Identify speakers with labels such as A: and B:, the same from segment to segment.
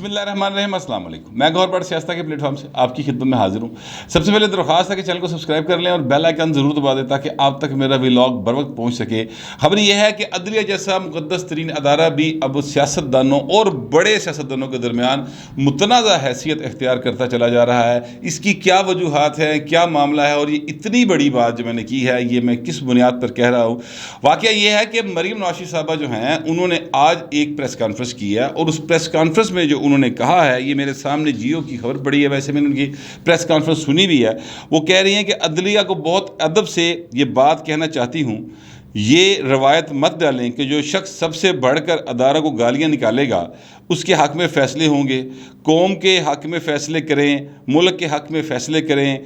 A: بسم اللہ الرحمن الرحیم، السلام علیکم۔ میں گور بٹ سیاستہ کے پلیٹ فارم سے آپ کی خدمت میں حاضر ہوں۔ سب سے پہلے درخواست ہے کہ چینل کو سبسکرائب کر لیں اور بیل آئیکن ضرور دبا دیں تاکہ آپ تک میرا ولاگ بر وقت پہنچ سکے۔ خبر یہ ہے کہ عدلیہ جیسا مقدس ترین ادارہ بھی اب سیاستدانوں اور بڑے سیاستدانوں کے درمیان متنازع حیثیت اختیار کرتا چلا جا رہا ہے۔ اس کی کیا وجوہات ہیں، کیا معاملہ ہے، اور یہ اتنی بڑی بات جو میں نے کی ہے یہ میں کس بنیاد پر کہہ رہا ہوں؟ واقعہ یہ ہے کہ مریم نواز صاحبہ جو ہیں انہوں نے آج ایک پریس کانفرنس کی ہے، اور اس پریس کانفرنس میں جو انہوں نے کہا ہے، یہ میرے سامنے جیو کی خبر پڑی ہے، ویسے میں نے ان کی پریس کانفرنس سنی بھی ہے۔ وہ کہہ رہی ہیں کہ عدلیہ کو بہت ادب سے یہ بات کہنا چاہتی ہوں، یہ روایت مت ڈالیں کہ جو شخص سب سے بڑھ کر ادارہ کو گالیاں نکالے گا اس کے حق میں فیصلے ہوں گے۔ قوم کے حق میں فیصلے کریں، ملک کے حق میں فیصلے کریں۔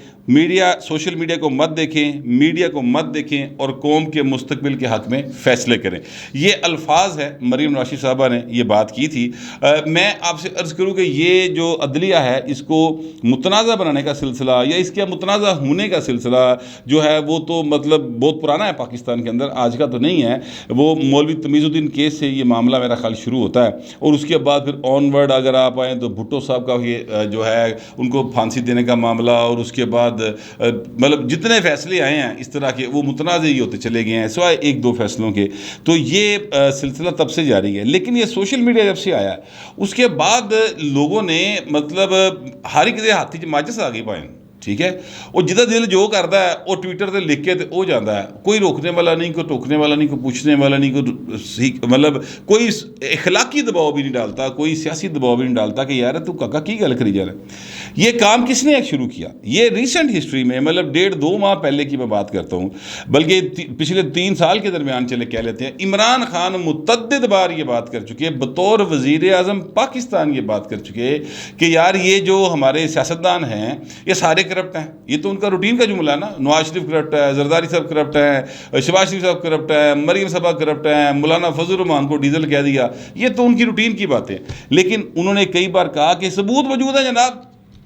A: سوشل میڈیا کو مت دیکھیں، میڈیا کو مت دیکھیں، اور قوم کے مستقبل کے حق میں فیصلے کریں۔ یہ الفاظ ہے مریم نواز صاحبہ نے یہ بات کی تھی۔ میں آپ سے عرض کروں کہ یہ جو عدلیہ ہے اس کو متنازع بنانے کا سلسلہ یا اس کے متنازع ہونے کا سلسلہ جو ہے وہ تو مطلب بہت پرانا ہے پاکستان کے اندر، آج کا تو نہیں ہے۔ وہ مولوی تمیز الدین کیس سے یہ معاملہ میرا خیال شروع ہوتا ہے، اور اس کے بعد پھر آن ورڈ اگر آپ آئیں تو بھٹو صاحب کا یہ جو ہے ان کو پھانسی دینے کا معاملہ، اور اس کے بعد مطلب جتنے فیصلے آئے ہیں اس طرح کے وہ متنازع ہی ہوتے چلے گئے ہیں سوائے ایک دو فیصلوں کے۔ تو یہ سلسلہ تب سے جاری ہے، لیکن یہ سوشل میڈیا جب سے آیا اس کے بعد لوگوں نے مطلب ہر ایک دے ہاتھی ماچس آ گئی پائیں، ٹھیک ہے، اور جدھر دل جو کرتا ہے وہ ٹویٹر تے لکھ کے وہ جاتا ہے، کوئی روکنے والا نہیں، کوئی ٹوکنے والا نہیں، کوئی پوچھنے والا نہیں، کوئی مطلب کوئی اخلاقی دباؤ بھی نہیں ڈالتا، کوئی سیاسی دباؤ بھی نہیں ڈالتا کہ یار تو کاکا کی گل کری جا رہا ہے۔ یہ کام کس نے شروع کیا؟ یہ ریسنٹ ہسٹری میں مطلب 1.5-2 ماہ پہلے کی میں بات کرتا ہوں، بلکہ پچھلے 3 سال کے درمیان چلے کہہ لیتے ہیں۔ عمران خان متعدد بار یہ بات کر چکے، بطور وزیر اعظم پاکستان یہ بات کر چکے کہ یار یہ جو ہمارے سیاستدان ہیں یہ سارے کرپٹ ہیں۔ یہ تو ان کا روٹین کا جملہ ہے نا، نواز شریف کرپٹ ہے، زرداری صاحب کرپٹ ہیں، شہباز شریف صاحب کرپٹ ہیں، مریم صاحبہ کرپٹ ہیں، مولانا فضل الرحمان کو ڈیزل کہہ دیا، یہ تو ان کی روٹین کی باتیں۔ لیکن انہوں نے کئی بار کہا کہ ثبوت موجود ہے جناب،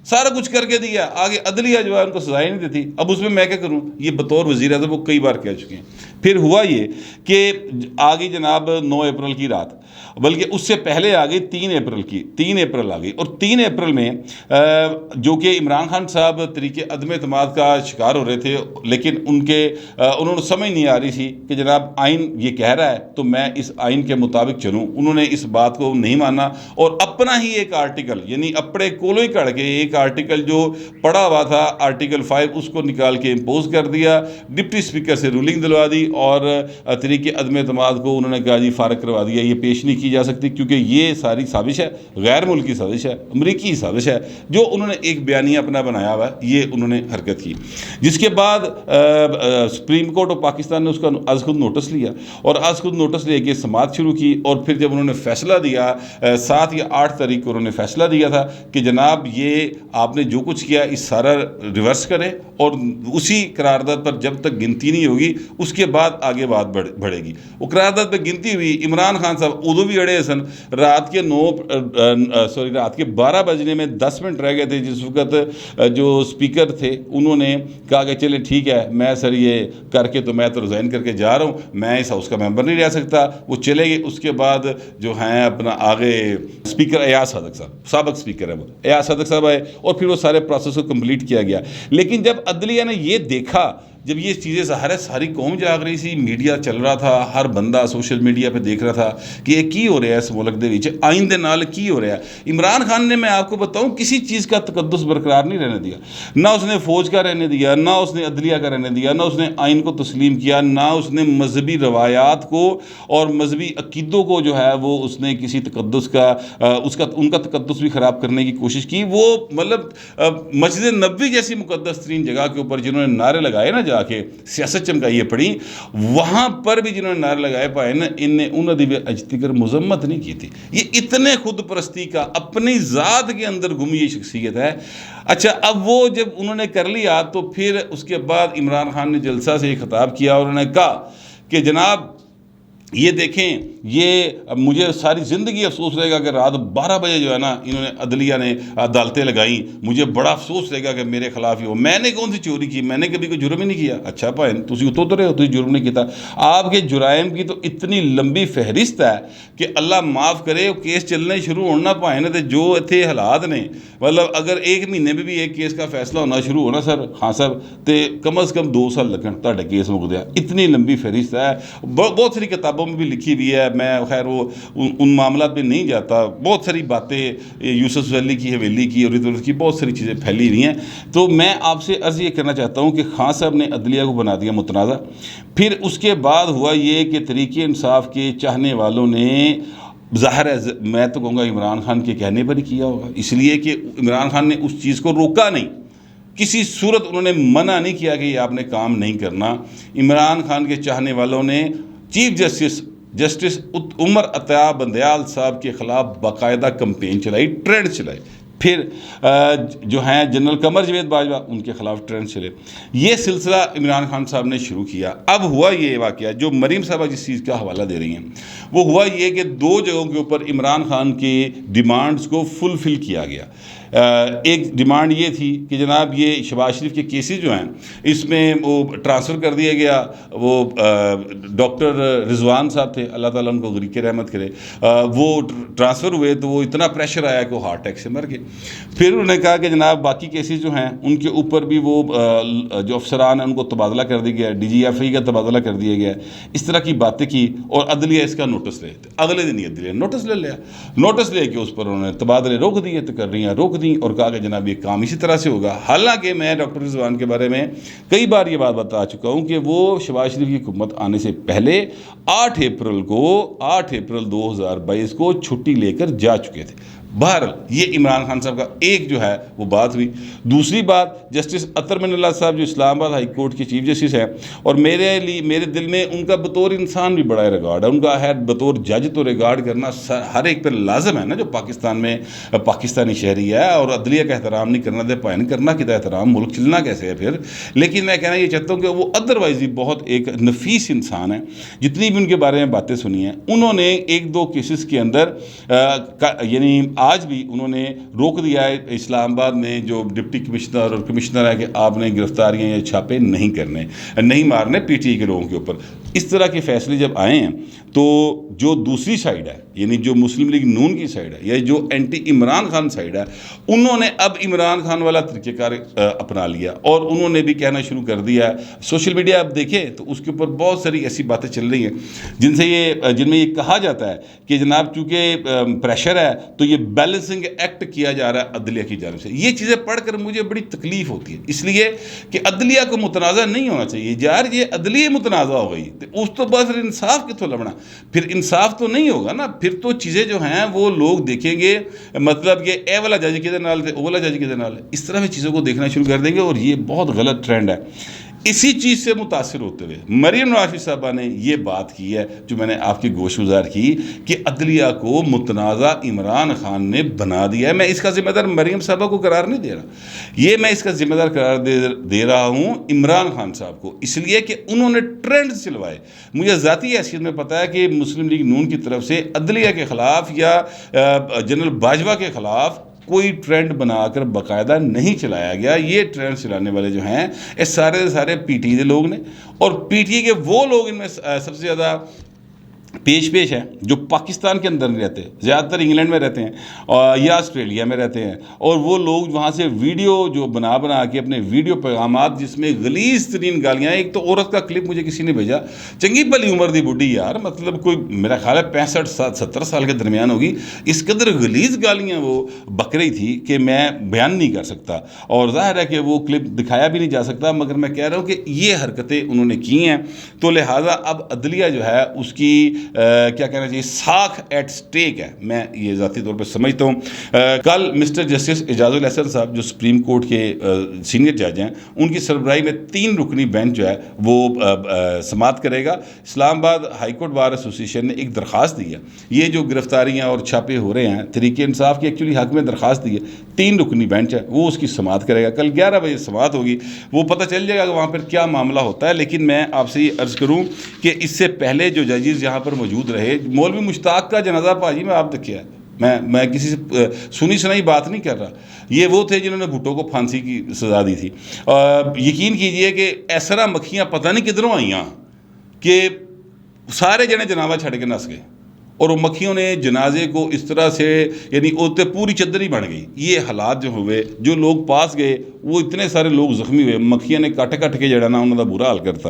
A: سارا کچھ کر کے دیا، آگے عدلیہ جو ہے ان کو سزائیں نہیں دیتی، اب اس میں کیا کروں؟ یہ بطور وزیر اعظم وہ کئی بار کہہ چکے ہیں۔ پھر ہوا یہ کہ آگئی جناب 9 اپریل کی رات، بلکہ اس سے پہلے آ گئی 3 اپریل آ گئی، اور 3 اپریل میں جو کہ عمران خان صاحب طریقے عدم اعتماد کا شکار ہو رہے تھے، لیکن انہوں نے سمجھ نہیں آ رہی تھی کہ جناب آئین یہ کہہ رہا ہے تو میں اس آئین کے مطابق چلوں۔ انہوں نے اس بات کو نہیں مانا اور اپنا ہی ایک آرٹیکل، یعنی اپنے کولوں ہی کڑ کے ایک آرٹیکل جو پڑا ہوا تھا آرٹیکل 5 اس کو نکال کے امپوز کر دیا، ڈپٹی اسپیکر سے رولنگ دلوا دی، اور طریقے عدم اعتماد کو انہوں نے کہا جی فارغ کروا دیا، یہ پیش نہیں کی جا سکتی کیونکہ یہ ساری سازش ہے، غیر ملکی سازش ہے، امریکی سازش ہے، جو انہوں نے ایک بیانیہ اپنا بنایا ہوا ہے، یہ انہوں نے حرکت کی۔ جس کے بعد سپریم کورٹ آف پاکستان نے اس کا از خود نوٹس لیا، اور از خود نوٹس لے کے سماعت شروع کی، اور پھر جب انہوں نے فیصلہ دیا 7 یا 8 تاریخ کو انہوں نے فیصلہ دیا تھا کہ جناب یہ آپ نے جو کچھ کیا اس سارا ریورس کریں، اور اسی قرارداد پر جب تک گنتی نہیں ہوگی اس کے بعد آگے بات بڑھے گی۔ وہ قرارداد پہ گنتی ہوئی، عمران خان صاحب ادو بھی اڑے سن، رات کے 12 بجنے میں 10 منٹ رہ گئے تھے، جس وقت جو اسپیکر تھے انہوں نے کہا کہ چلے ٹھیک ہے میں سر یہ کر کے تو میں تو ریزائن کر کے جا رہا ہوں، میں اس ہاؤس کا ممبر نہیں رہ سکتا۔ وہ چلے گئے۔ اس کے بعد جو ہیں اپنا آگے اسپیکر ایاز صادق صاحب، سابق اسپیکر ہے وہ ایاز صادق صاحب آئے، اور پھر وہ سارے پروسیس کو کمپلیٹ کیا گیا۔ لیکن جب عدلیہ نے یہ دیکھا، جب یہ چیزیں ظاہر ہے ساری قوم جاگ رہی تھی، میڈیا چل رہا تھا، ہر بندہ سوشل میڈیا پہ دیکھ رہا تھا کہ یہ کی ہو رہا ہے اس ملک دے وچ، آئین دے نال کی ہو رہا ہے۔ عمران خان نے، میں آپ کو بتاؤں، کسی چیز کا تقدس برقرار نہیں رہنے دیا، نہ اس نے فوج کا رہنے دیا، نہ اس نے عدلیہ کا رہنے دیا، نہ اس نے آئین کو تسلیم کیا، نہ اس نے مذہبی روایات کو اور مذہبی عقیدوں کو جو ہے وہ اس نے کسی تقدس کا ان کا تقدس بھی خراب کرنے کی کوشش کی۔ وہ مطلب مسجد نبوی جیسی مقدس ترین جگہ کے اوپر جنہوں نے نعرے لگائے نا، جا کے سیاست چمکائیے پڑی، وہاں پر بھی جنہوں نے نعرے لگائے پائے نا، انہوں نے بھی اجتگر مذمت نہیں کی تھی۔ یہ اتنے خود پرستی کا اپنی ذات کے اندر گمی یہ شخصیت ہے۔ اچھا، اب وہ جب انہوں نے کر لیا تو پھر اس کے بعد عمران خان نے جلسہ سے ایک خطاب کیا، اور انہوں نے کہا کہ جناب یہ دیکھیں، یہ مجھے ساری زندگی افسوس رہے گا کہ رات 12 بجے جو ہے نا انہوں نے عدلیہ نے عدالتیں لگائیں، مجھے بڑا افسوس رہے گا کہ میرے خلاف ہی ہو. میں نے کون سی چوری کی؟ میں نے کبھی کوئی جرم ہی نہیں کیا. اچھا بھائی تسی اتو رہے ہو، تسی جرم نہیں کیتا. آپ کے جرائم کی تو اتنی لمبی فہرست ہے کہ اللہ معاف کرے، کیس چلنے شروع ہونا پائے نا جو اتنے حالات نے، مطلب اگر ایک مہینے میں بھی ایک کیس کا فیصلہ ہونا شروع ہونا سر ہاں صاحب تو کم از کم 2 سال لگن تہاڈا کیس مک دیا. اتنی لمبی فہرست ہے، بہت ساری کتابوں میں بھی لکھی ہوئی ہے. میں خیر وہ ان معاملات پہ نہیں جاتا. بہت ساری باتیں یوسف ویلی کی، حویلی کی اور ادھر کی بہت ساری چیزیں پھیلی ہوئی ہیں. تو میں آپ سے عرض یہ کرنا چاہتا ہوں کہ خان صاحب نے عدلیہ کو بنا دیا متنازع. پھر اس کے بعد ہوا یہ کہ تحریک انصاف کے چاہنے والوں نے، ظاہر ہے میں تو کہوں گا عمران خان کے کہنے پر ہی کیا ہوگا، اس لیے کہ عمران خان نے اس چیز کو روکا نہیں، کسی صورت انہوں نے منع نہیں کیا کہ یہ آپ نے کام نہیں کرنا. عمران خان کے چاہنے والوں نے چیف جسٹس عمر عطیہ بندیال صاحب کے خلاف باقاعدہ کمپین چلائی، ٹرینڈ چلائے. پھر جو ہیں جنرل قمر جاوید باجوہ، ان کے خلاف ٹرینڈ چلے. یہ سلسلہ عمران خان صاحب نے شروع کیا. اب ہوا یہ واقعہ جو مریم صاحبہ جس چیز کا حوالہ دے رہی ہیں، وہ ہوا یہ کہ 2 جگہوں کے اوپر عمران خان کی ڈیمانڈز کو فلفل کیا گیا. ایک ڈیمانڈ یہ تھی کہ جناب یہ شہباز شریف کے کیسز جو ہیں اس میں وہ ٹرانسفر کر دیا گیا. وہ ڈاکٹر رضوان صاحب تھے، اللہ تعالیٰ ان کو غریق رحمت کرے، وہ ٹرانسفر ہوئے تو وہ اتنا پریشر آیا کہ وہ ہارٹ اٹیک سے مر گئے. پھر انہوں نے کہا کہ جناب باقی کیسز جو ہیں ان کے اوپر بھی وہ جو افسران ہیں ان کو تبادلہ کر دیا گیا، DGFI کا تبادلہ کر دیا گیا. اس طرح کی باتیں کی اور عدلیہ اس کا نوٹس لے. اگلے دن ہی عدلیہ نوٹس لے لیا. نوٹس لے کے اس پر انہوں نے تبادلے روک دیے، تقرریاں روک دیں اور کہا کہ جناب یہ کام اسی طرح سے ہوگا. حالانکہ میں ڈاکٹر رضوان کے بارے میں کئی بار یہ بات بتا چکا ہوں کہ وہ شہباز شریف کی حکومت آنے سے پہلے 8 اپریل 2022 کو چھٹی لے کر جا چکے تھے. بہرحال یہ عمران خان صاحب کا ایک جو ہے وہ بات ہوئی. دوسری بات، جسٹس اطہر من اللہ صاحب جو اسلام آباد ہائی کورٹ کے چیف جسٹس ہیں، اور میرے دل میں ان کا بطور انسان بھی بڑا ریگارڈ ہے. ان کا ہے بطور جج تو ریگارڈ کرنا ہر ایک پر لازم ہے نا جو پاکستان میں پاکستانی شہری ہے، اور عدلیہ کا احترام نہیں کرنا دے پائن کرنا کی احترام، ملک چلنا کیسے ہے پھر. لیکن میں کہنا یہ چاہتا ہوں کہ وہ ادروائز ہی بہت ایک نفیس انسان ہے. جتنی بھی ان کے بارے میں باتیں سنی ہیں، انہوں نے 1-2 کیسز کے اندر یعنی آج بھی انہوں نے روک دیا ہے اسلام آباد میں جو ڈپٹی کمشنر اور کمشنر ہے کہ آپ نے گرفتاریاں یا چھاپے نہیں کرنے، نہیں مارنے PTI کے لوگوں کے اوپر. اس طرح کے فیصلے جب آئے ہیں تو جو دوسری سائڈ ہے، یعنی جو مسلم لیگ نون کی سائڈ ہے یا جو اینٹی عمران خان سائڈ ہے، انہوں نے اب عمران خان والا طریقہ کار اپنا لیا اور انہوں نے بھی کہنا شروع کر دیا ہے. سوشل میڈیا آپ دیکھیں تو اس کے اوپر بہت ساری ایسی باتیں چل رہی ہیں جن میں یہ کہا جاتا ہے کہ جناب چونکہ پریشر ہے تو یہ بیلنسنگ ایکٹ کیا جا رہا ہے عدلیہ کی جانب سے. یہ چیزیں پڑھ کر مجھے بڑی تکلیف ہوتی ہے، اس لیے کہ عدلیہ کو متنازع نہیں ہونا چاہیے. یار یہ عدلیہ متنازع ہو گئی تو اس تو بس انصاف کتوں لبنا، پھر انصاف تو نہیں ہوگا نا. پھر تو چیزیں جو ہیں وہ لوگ دیکھیں گے، مطلب کہ اے والا جج کے نال تے او والا جج کے نال، اس طرح میں چیزوں کو دیکھنا شروع کر دیں گے اور یہ بہت غلط ٹرینڈ ہے. اسی چیز سے متاثر ہوتے ہوئے مریم نواز صاحبہ نے یہ بات کی ہے جو میں نے آپ کی گوش گزار کی کہ عدلیہ کو متنازع عمران خان نے بنا دیا ہے. میں اس کا ذمہ دار مریم صاحبہ کو قرار نہیں دے رہا، یہ میں اس کا ذمہ دار قرار دے رہا ہوں عمران خان صاحب کو، اس لیے کہ انہوں نے ٹرینڈ چلوائے. مجھے ذاتی حیثیت میں پتہ ہے کہ مسلم لیگ نون کی طرف سے عدلیہ کے خلاف یا جنرل باجوہ کے خلاف کوئی ٹرینڈ بنا کر باقاعدہ نہیں چلایا گیا. یہ ٹرینڈ چلانے والے جو ہیں یہ سارے PTI کے لوگ نے، اور PTI کے وہ لوگ ان میں سب سے زیادہ پیش ہیں جو پاکستان کے اندر نہیں رہتے، زیادہ تر انگلینڈ میں رہتے ہیں یا آسٹریلیا میں رہتے ہیں. اور وہ لوگ وہاں سے ویڈیو جو بنا کے اپنے ویڈیو پیغامات جس میں غلیظ ترین گالیاں، ایک تو عورت کا کلپ مجھے کسی نے بھیجا، چنگی بھلی عمر دی بڈھی یار، مطلب کوئی میرا خیال ہے 65-70 سال کے درمیان ہوگی، اس قدر غلیظ گالیاں وہ بک رہی تھی کہ میں بیان نہیں کر سکتا. اور ظاہر ہے کہ وہ کلپ دکھایا بھی نہیں جا سکتا، مگر میں کہہ رہا ہوں کہ یہ حرکتیں انہوں نے کی ہیں تو لہٰذا اب عدلیہ جو ہے اس کی کیا کہنا چاہیے، ساکھ ایٹ سٹیک ہے. میں یہ ذاتی طور پہ سمجھتا ہوں. کل مسٹر جسٹس اعجاز الاحسن صاحب جو سپریم کورٹ کے سینئر جج ہیں، ان کی سربراہی میں 3 رکنی بینچ جو ہے وہ سماعت کرے گا. اسلام آباد ہائی کورٹ بار ایسوسی ایشن نے ایک درخواست دی ہے، یہ جو گرفتاریاں اور چھاپے ہو رہے ہیں تحریک انصاف کی ایکچولی حق میں درخواست دی ہے، 3 رکنی بینچ ہے وہ اس کی سماعت کرے گا. کل 11 بجے سماعت ہوگی، وہ پتہ چل جائے گا کہ وہاں پر کیا معاملہ ہوتا ہے. لیکن میں آپ سے یہ عرض کروں کہ اس سے پہلے جو ججز یہاں پر پر موجود رہے. مولوی مشتاق کا جنازہ پاجی میں آپ دیکھا ہے, میں کسی سے سنی سنائی بات نہیں کر رہا. یہ وہ تھے جنہوں نے بھٹو کو پھانسی کی سزا دی تھی. یقین کیجئے کہ ایسا مکھیاں پتہ نہیں کدھروں آئیاں کہ سارے جنے جنازہ چھڑ کے نس گئے, اور وہ مکھیوں نے جنازے کو اس طرح سے یعنی اوتے پوری چدر ہی بن گئی. یہ حالات جو ہوئے, جو لوگ پاس گئے وہ اتنے سارے لوگ زخمی ہوئے, مکھیاں نے کٹ کے جڑا نا انہوں کا برا حال کرتا.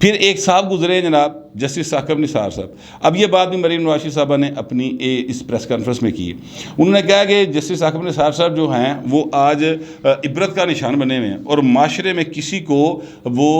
A: پھر ایک صاحب گزرے جناب جسٹس ثاقب نثار صاحب. اب یہ بات بھی مریم نواز شریف صاحبہ نے اپنی اس پریس کانفرنس میں کی. انہوں نے کہا کہ جسٹس ثاقب نثار صاحب جو ہیں وہ آج عبرت کا نشان بنے ہوئے ہیں, اور معاشرے میں کسی کو وہ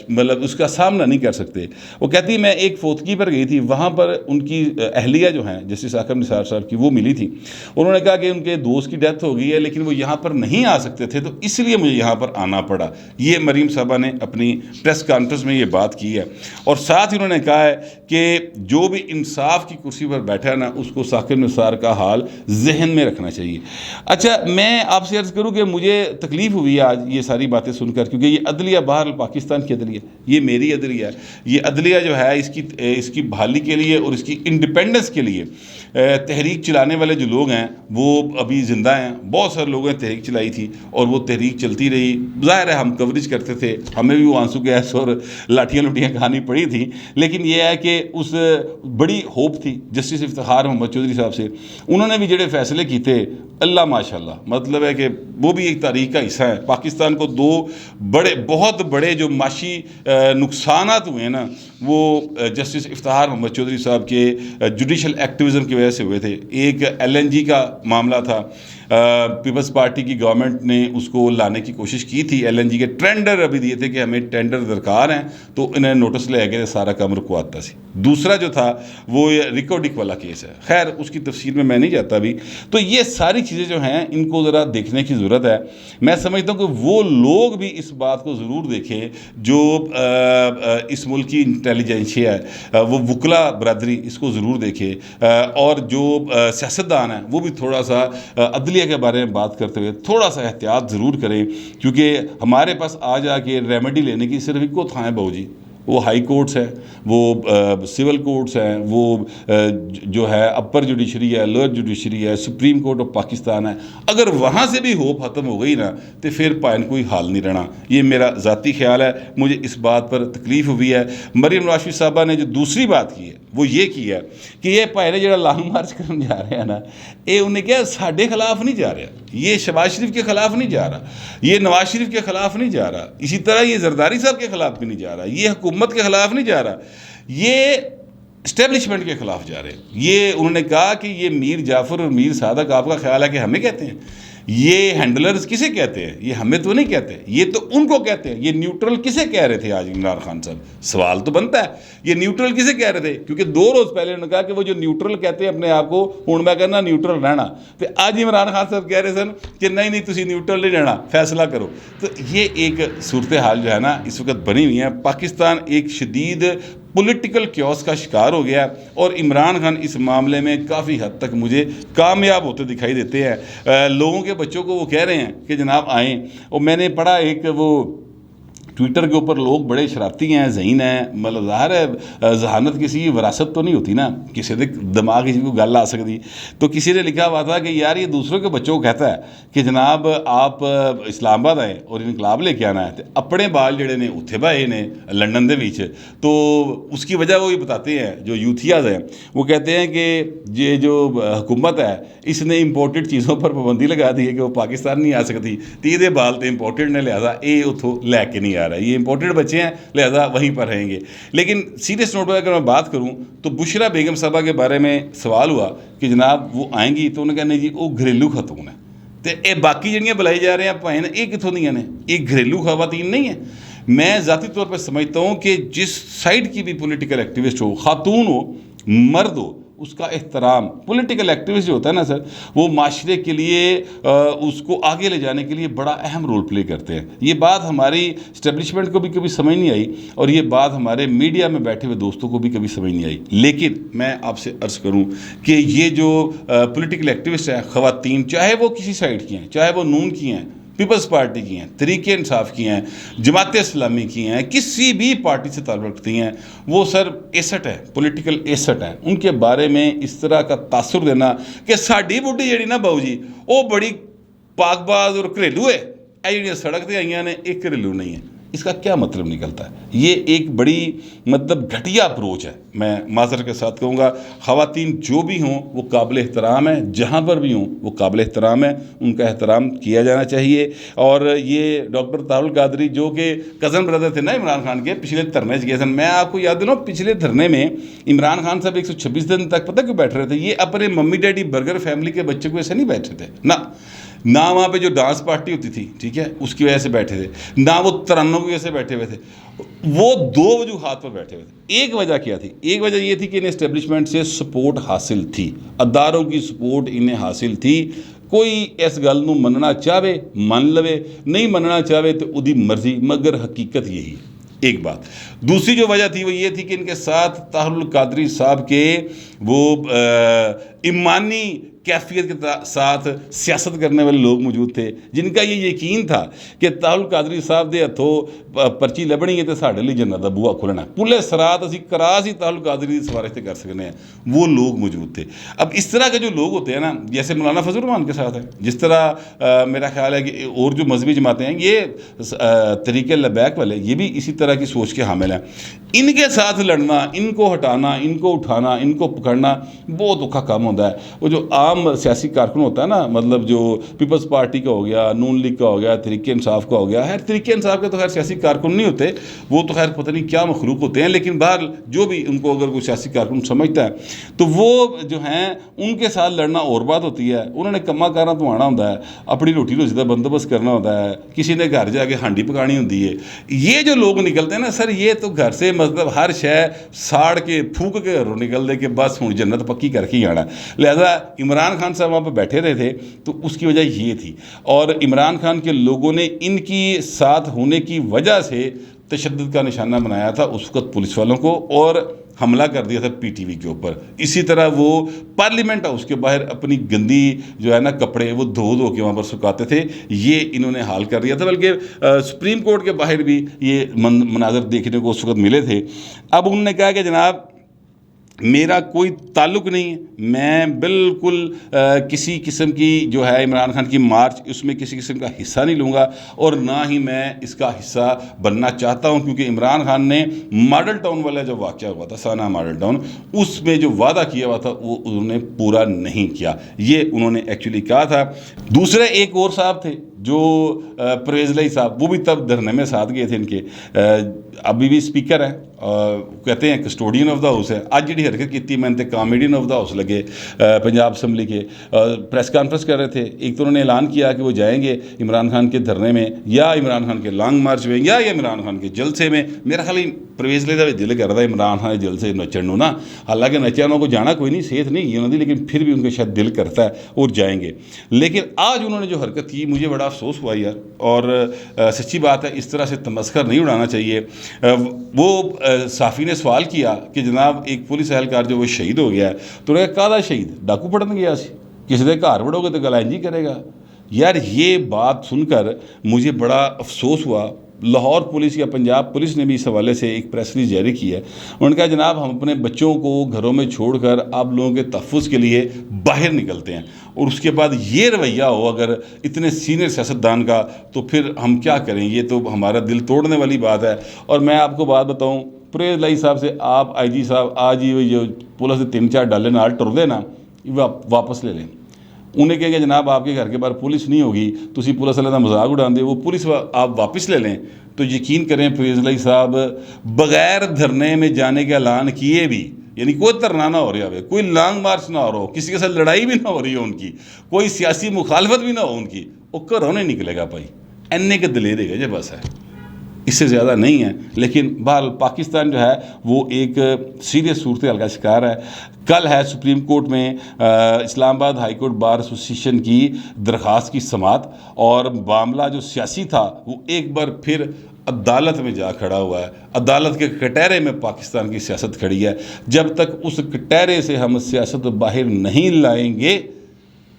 A: مطلب اس کا سامنا نہیں کر سکتے. وہ کہتی میں ایک فوتگی پر گئی تھی, وہاں پر ان کی اہلیہ جو ہیں جسٹس ثاقب نثار صاحب کی وہ ملی تھی. انہوں نے کہا کہ ان کے دوست کی ڈیتھ ہو گئی ہے لیکن وہ یہاں پر نہیں آ سکتے تھے, تو اس لیے مجھے یہاں پر آنا پڑا. یہ مریم صاحبہ نے اپنی پریس کانفرنس میں یہ بات کی ہے. اور ساتھ ہی انہوں نے کہا ہے کہ جو بھی انصاف کی کرسی پر بیٹھا ہے نا, اس کو ثاقب نثار کا حال ذہن میں رکھنا چاہیے. اچھا, میں آپ سے عرض کروں کہ مجھے تکلیف ہوئی ہے آج یہ ساری باتیں سن کر, کیونکہ یہ عدلیہ باہر پاکستان کی عدلیہ, یہ میری عدلیہ ہے. یہ عدلیہ جو ہے اس کی بحالی کے لیے اور اس کی انڈیپینڈنس کے لیے تحریک چلانے والے جو لوگ ہیں وہ ابھی زندہ ہیں. بہت سارے لوگوں نے تحریک چلائی تھی اور وہ تحریک چلتی رہی. ظاہر ہے ہم کوریج کرتے تھے, ہمیں بھی وہ آنسو گیس اور لاٹھیاں کھانی پڑی تھی, لیکن یہ ہے کہ اس بڑی ہوپ تھی جسٹس افتخار محمد چودھری صاحب سے. انہوں نے بھی جڑے فیصلے کیتے, اللہ ماشاءاللہ, مطلب ہے کہ وہ بھی ایک تاریخ کا حصہ ہے. پاکستان کو دو بہت بڑے جو معاشی نقصانات ہوئے ہیں نا, وہ جسٹس افتخار محمد چودھری صاحب کے جوڈیشل ایکٹیویزم کی وجہ سے ہوئے تھے. ایک LNG کا معاملہ تھا, پیپلز پارٹی کی گورنمنٹ نے اس کو لانے کی کوشش کی تھی. LNG کے ٹینڈر ابھی دیے تھے کہ ہمیں ٹینڈر درکار ہیں, تو انہیں نوٹس لے گئے, سارا کام رکواتا سی. دوسرا جو تھا وہ ریکو ڈک والا کیس ہے, خیر اس کی تفصیل میں نہیں جاتا ابھی. تو یہ ساری چیزیں جو ہیں ان کو ذرا دیکھنے کی ضرورت ہے. میں سمجھتا ہوں کہ وہ لوگ بھی اس بات کو ضرور دیکھیں جو اس ملک کی انٹیلیجنشیا ہے, وہ وکلا برادری اس کو ضرور دیکھے, اور جو سیاستدان ہیں وہ بھی تھوڑا سا عدلیہ کے بارے میں بات کرتے ہوئے تھوڑا سا احتیاط ضرور کریں, کیونکہ ہمارے پاس آ جا کے ریمیڈی لینے کی صرف ایک کو تھا ہے بہو جی, وہ ہائی کورٹس ہیں, وہ سول کورٹس ہیں, وہ جو ہے اپر جوڈیشری ہے, لوئر جوڈیشری ہے, سپریم کورٹ آف پاکستان ہے. اگر وہاں سے بھی ہوپ ختم ہو گئی نا تو پھر پائن کوئی حال نہیں رہنا. یہ میرا ذاتی خیال ہے, مجھے اس بات پر تکلیف ہوئی ہے. مریم نواز شریف صاحبہ نے جو دوسری بات کی ہے وہ یہ کی ہے کہ یہ پائے نے جڑا لانگ مارچ کرنے جا رہے ہیں نا, یہ انہیں کیا ساڈے خلاف نہیں جا رہا, یہ شہباز شریف کے خلاف نہیں جا رہا, یہ نواز شریف کے خلاف نہیں جا رہا, اسی طرح یہ زرداری صاحب کے خلاف بھی نہیں جا رہا, یہ حکومت کے خلاف نہیں جا رہا, یہ اسٹیبلشمنٹ کے خلاف جا رہے ہیں. یہ انہوں نے کہا کہ یہ میر جعفر اور میر صادق آپ کا خیال ہے کہ ہمیں کہتے ہیں, یہ ہینڈلرز کسے کہتے ہیں, یہ ہمیں تو نہیں کہتے, یہ تو ان کو کہتے ہیں. یہ نیوٹرل کسے کہہ رہے تھے آج عمران خان صاحب, سوال تو بنتا ہے یہ نیوٹرل کسے کہہ رہے تھے, کیونکہ 2 روز پہلے انہوں نے کہا کہ وہ جو نیوٹرل کہتے ہیں اپنے آپ کو, ہوں میں کہنا نیوٹرل رہنا, تو آج عمران خان صاحب کہہ رہے سن کہ نہیں تسی نیوٹرل نہیں رہنا, فیصلہ کرو. تو یہ ایک صورتحال جو ہے نا اس وقت بنی ہوئی ہے. پاکستان ایک شدید پولیٹیکل کیوس کا شکار ہو گیا, اور عمران خان اس معاملے میں کافی حد تک مجھے کامیاب ہوتے دکھائی دیتے ہیں. لوگوں کے بچوں کو وہ کہہ رہے ہیں کہ جناب آئیں, اور میں نے پڑھا ایک وہ ٹویٹر کے اوپر لوگ بڑے شرارتی ہیں, ذہین ہیں, مطلب ظاہر ہے ذہانت کسی کی وراثت تو نہیں ہوتی نا, کسی دے دماغ کسی کو گل آ سکتی. تو کسی نے لکھا ہوا تھا کہ یار یہ دوسروں کے بچوں کو کہتا ہے کہ جناب آپ اسلام آباد آئے اور انقلاب لے کے آنا ہے, تو اپنے بال جڑے نے اتھے بھائے نے لنڈن دے وچ. تو اس کی وجہ وہ یہ بتاتے ہیں جو یوتھیاز ہیں, وہ کہتے ہیں کہ یہ جو حکومت ہے اس نے امپورٹڈ چیزوں پر پابندی لگا دی ہے کہ وہ پاکستان نہیں آ سکتی, تیرے بال تو امپورٹڈ نے, لہٰذا یہ اتوں لے کے نہیں آ رہا, یہ امپورٹڈ بچے ہیں لہذا وہیں پر رہیں گے. لیکن سیریس نوٹ پر اگر میں بات کروں تو بشرا بیگم صاحبہ کے بارے میں سوال ہوا کہ جناب وہ آئیں گی, تو انہوں نے کہا نہیں جی وہ گھریلو خاتون ہے, تو یہ باقی جڑیاں بلائی جا رہے ہیں پائیں یہ کتوں دیا نے, یہ گھریلو خواتین نہیں ہیں. میں ذاتی طور پہ سمجھتا ہوں کہ جس سائڈ کی بھی پولیٹیکل ایکٹیوسٹ ہو, خاتون ہو مرد ہو, اس کا احترام. پولیٹیکل ایکٹیوسٹ جو ہوتا ہے نا سر, وہ معاشرے کے لیے اس کو آگے لے جانے کے لیے بڑا اہم رول پلے کرتے ہیں. یہ بات ہماری اسٹیبلشمنٹ کو بھی کبھی سمجھ نہیں آئی, اور یہ بات ہمارے میڈیا میں بیٹھے ہوئے دوستوں کو بھی کبھی سمجھ نہیں آئی. لیکن میں آپ سے عرض کروں کہ یہ جو پولیٹیکل ایکٹیوسٹ ہیں خواتین, چاہے وہ کسی سائڈ کی ہیں, چاہے وہ نون کی ہیں, پیپلز پارٹی کی ہیں، تحریک انصاف کی ہیں، جماعت اسلامی کی ہیں، کسی بھی پارٹی سے تعلق رکھتی ہیں، وہ سر ایسٹ ہے، پولیٹیکل ایسٹ ہیں، ان کے بارے میں اس طرح کا تاثر دینا کہ ساڈی بڈھی جڑی نا باؤ جی وہ بڑی پاک باز اور گھریلو ہے، یہ جڑیاں سڑک تے آئیاں نے ایک گھریلو نہیں ہے، اس کا کیا مطلب نکلتا ہے؟ یہ ایک بڑی مطلب گھٹیا اپروچ ہے، میں معذرت کے ساتھ کہوں گا۔ خواتین جو بھی ہوں وہ قابل احترام ہیں، جہاں پر بھی ہوں وہ قابل احترام ہیں، ان کا احترام کیا جانا چاہیے۔ اور یہ ڈاکٹر طاہر القادری جو کہ کزن بردر تھے نا عمران خان کے، پچھلے دھرنے سے گئے تھے، میں آپ کو یاد دوں نا پچھلے دھرنے میں عمران خان صاحب 126 دن تک پتہ کیوں بیٹھ رہے تھے؟ یہ اپنے ممی ڈیڈی برگر فیملی کے بچے کو ایسے نہیں بیٹھے تھے نہ وہاں پہ جو ڈانس پارٹی ہوتی تھی، ٹھیک ہے، اس کی وجہ سے بیٹھے تھے، نہ وہ ترنم کی وجہ سے بیٹھے ہوئے تھے، وہ دو وجوہات پر بیٹھے ہوئے تھے۔ ایک وجہ کیا تھی؟ ایک وجہ یہ تھی کہ انہیں اسٹیبلشمنٹ سے سپورٹ حاصل تھی، اداروں کی سپورٹ انہیں حاصل تھی، کوئی اس گل نو مننا چاہے من لوے، نہیں مننا چاہے تو ادی مرضی، مگر حقیقت یہی ہے۔ ایک بات۔ دوسری جو وجہ تھی وہ یہ تھی کہ ان کے ساتھ طاہر القادری صاحب کے وہ ایمانی کیفیت کے ساتھ سیاست کرنے والے لوگ موجود تھے، جن کا یہ یقین تھا کہ طاہر القادری صاحب دے ہتھوں پرچی لبنی ہے تو ساڈے لیے جنت دا بوہا کھلنا ہے، پلے سرات اسی کراس ہی طاہر القادری دی سفارش تے کر سکنے ہیں، وہ لوگ موجود تھے۔ اب اس طرح کے جو لوگ ہوتے ہیں نا، جیسے مولانا فضل الرحمان کے ساتھ ہیں، جس طرح میرا خیال ہے کہ اور جو مذہبی جماعتیں ہیں، یہ طریق لبیک والے، یہ بھی اسی طرح کی سوچ کے حامل ہیں، ان کے ساتھ لڑنا، ان کو ہٹانا، ان کو اٹھانا، ان کو پکڑنا بہت اوکھا کام ہوتا ہے۔ وہ جو عام سیاسی کارکن ہوتا ہے نا، مطلب جو پیپلز پارٹی کا ہو گیا، نون لیگ کا ہو گیا، تحریک انصاف کا ہو گیا، خیر تحریک انصاف کے تو خیر سیاسی کارکن نہیں ہوتے، وہ تو خیر پتہ نہیں کیا مخلوق ہوتے ہیں، لیکن بہرحال جو بھی ان کو اگر کوئی سیاسی کارکن سمجھتا ہے تو وہ جو ہیں ان کے ساتھ لڑنا اور بات ہوتی ہے۔ انہوں نے کما کارا تو آنا ہوتا ہے، اپنی روٹی روزی کا بندوبست کرنا ہوتا ہے، کسی نے گھر جا کے ہانڈی پکانی ہوتی ہے۔ یہ جو لوگ نکلتے ہیں نا سر، یہ تو گھر سے مطلب ہر شے ساڑ کے پھونک کے گھروں نکل دے کہ بس ہوں جنت پکی کر کے ہی آنا۔ لہذا عمران خان صاحب وہاں پہ بیٹھے رہے تھے تو اس کی وجہ یہ تھی، اور عمران خان کے لوگوں نے ان کی ساتھ ہونے کی وجہ سے تشدد کا نشانہ بنایا تھا اس وقت پولیس والوں کو، اور حملہ کر دیا تھا پی ٹی وی کے اوپر۔ اسی طرح وہ پارلیمنٹ ہاؤس کے باہر اپنی گندی جو ہے نا کپڑے وہ دھو کے وہاں پر سکھاتے تھے، یہ انہوں نے حال کر دیا تھا۔ بلکہ سپریم کورٹ کے باہر بھی یہ مناظر دیکھنے کو اس وقت ملے تھے۔ اب انہوں نے کہا کہ جناب میرا کوئی تعلق نہیں ہے، میں بالکل کسی قسم کی جو ہے عمران خان کی مارچ اس میں کسی قسم کا حصہ نہیں لوں گا، اور نہ ہی میں اس کا حصہ بننا چاہتا ہوں، کیونکہ عمران خان نے ماڈل ٹاؤن والا جو واقعہ ہوا تھا، سانہ ماڈل ٹاؤن، اس میں جو وعدہ کیا ہوا تھا وہ انہوں نے پورا نہیں کیا، یہ انہوں نے ایکچولی کہا تھا۔ دوسرے ایک اور صاحب تھے جو پرویز لائی صاحب، وہ بھی تب دھرنے میں ساتھ گئے تھے ان کے، ابھی بھی اسپیکر ہیں، کہتے ہیں کسٹوڈین آف دا ہاؤس ہے، اج جڑی حرکت کی میں نے کامیڈین آف دا ہاؤس لگے پنجاب اسمبلی کے، پریس کانفرنس کر رہے تھے۔ ایک تو انہوں نے اعلان کیا کہ وہ جائیں گے عمران خان کے دھرنے میں، یا عمران خان کے لانگ مارچ میں، یا عمران خان کے جلسے میں۔ میرا خیال پرویز لائی کا بھی دل کرتا ہے عمران خان کے جلسے نچن نا، حالانکہ نچیا انہوں کو جانا کوئی نہیں، صحت نہیں ہے انہوں نے، لیکن پھر بھی ان کا شاید دل کرتا ہے اور جائیں گے۔ لیکن آج انہوں نے جو حرکت کی مجھے بڑا افسوس ہوا یار، اور سچی بات ہے اس طرح سے تمسخر نہیں اڑانا چاہیے۔ وہ صحافی نے سوال کیا کہ جناب ایک پولیس اہلکار جو وہ شہید ہو گیا ہے، تو انہوں نے کہا کہدا شہید ڈاکو پڑھن گیا سی، کسی دے گھر وڑو گے تو گل انج ہی کرے گا۔ یار یہ بات سن کر مجھے بڑا افسوس ہوا۔ لاہور پولیس یا پنجاب پولیس نے بھی اس حوالے سے ایک پریس ریلیز جاری کی ہے، انہوں نے کہا جناب ہم اپنے بچوں کو گھروں میں چھوڑ کر آپ لوگوں کے تحفظ کے لیے باہر نکلتے ہیں، اور اس کے بعد یہ رویہ ہو اگر اتنے سینئر سیاستدان کا، تو پھر ہم کیا کریں؟ یہ تو ہمارا دل توڑنے والی بات ہے۔ اور میں آپ کو بات بتاؤں، پرویز لائی صاحب سے آپ آئی جی صاحب آج ہی جو پولیس سے 3-4 ڈالے نال ٹر دے نا، واپس لے لیں۔ انہیں کہیں کہ جناب آپ کے گھر کے باہر پولیس نہیں ہوگی، تو اسی پولیس والے کا مذاق اڑاندے، وہ پولیس آپ واپس لے لیں، تو یقین کریں پرویز لائی صاحب بغیر دھرنے میں جانے کے اعلان کیے بھی، یعنی کوئی دھرنا نہ ہو رہا ہو، کوئی لانگ مارچ نہ ہو رہا ہو، کسی کے ساتھ لڑائی بھی نہ ہو رہی ہو ان کی، کوئی سیاسی مخالفت بھی نہ ہو ان کی، وہ گھروں نہیں نکلے گا بھائی، اینے کے دلیر ہے جی، بس ہے، اس سے زیادہ نہیں ہے۔ لیکن بہرحال پاکستان جو ہے وہ ایک سیریس صورتحال کا شکار ہے۔ کل ہے سپریم کورٹ میں اسلام آباد ہائی کورٹ بار ایسوسیشن کی درخواست کی سماعت، اور معاملہ جو سیاسی تھا وہ ایک بار پھر عدالت میں جا کھڑا ہوا ہے۔ عدالت کے کٹہرے میں پاکستان کی سیاست کھڑی ہے۔ جب تک اس کٹہرے سے ہم سیاست باہر نہیں لائیں گے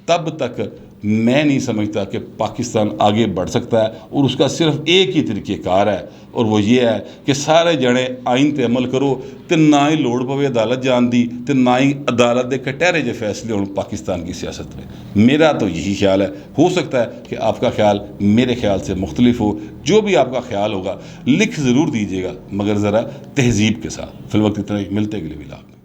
A: تب تک میں نہیں سمجھتا کہ پاکستان آگے بڑھ سکتا ہے، اور اس کا صرف ایک ہی طریقہ کار ہے، اور وہ یہ ہے کہ سارے جنے آئین تے عمل کرو، تے نہ ہی لوڑ پوے عدالت جان دی، تے نہ ہی عدالت دے کٹہرے جو فیصلے ہوں پاکستان کی سیاست میں۔ میرا تو یہی خیال ہے، ہو سکتا ہے کہ آپ کا خیال میرے خیال سے مختلف ہو، جو بھی آپ کا خیال ہوگا لکھ ضرور دیجیے گا، مگر ذرا تہذیب کے ساتھ۔ فی الوقت اتنا ہی، ملتے اگلے ولاگ میں۔